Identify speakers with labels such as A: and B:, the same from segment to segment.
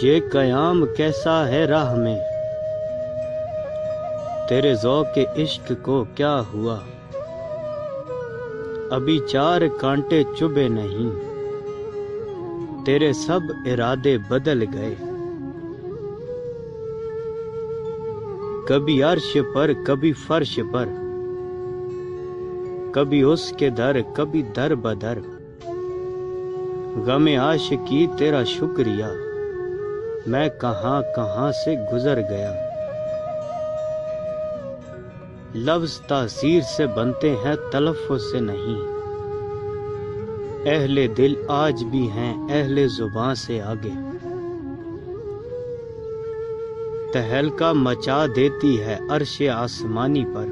A: یہ قیام کیسا ہے راہ میں، تیرے ذوق عشق کو کیا ہوا؟ ابھی 4 کانٹے چبھے نہیں، تیرے سب ارادے بدل گئے۔ کبھی عرش پر کبھی فرش پر، کبھی اس کے در کبھی در بدر، غم عاشقی تیرا شکریہ، میں کہاں کہاں سے گزر گیا۔ لفظ تاثیر سے بنتے ہیں تلفظ سے نہیں، اہل دل آج بھی ہیں اہل زباں سے آگے۔ تہلکا مچا دیتی ہے عرش آسمانی پر،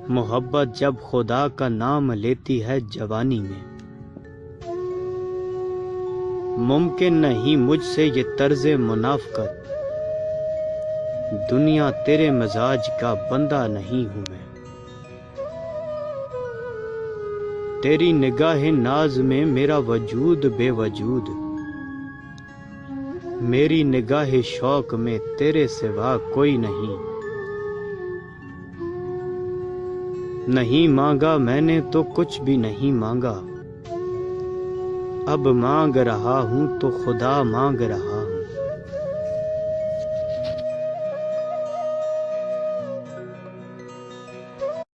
A: محبت جب خدا کا نام لیتی ہے جوانی میں۔ ممکن نہیں مجھ سے یہ طرز منافقت، دنیا تیرے مزاج کا بندہ نہیں ہوں میں۔ تیری نگاہ ناز میں میرا وجود بے وجود، میری نگاہ شوق میں تیرے سوا کوئی نہیں۔ نہیں مانگا میں نے تو کچھ بھی نہیں مانگا، اب مانگ رہا ہوں تو خدا مانگ رہا۔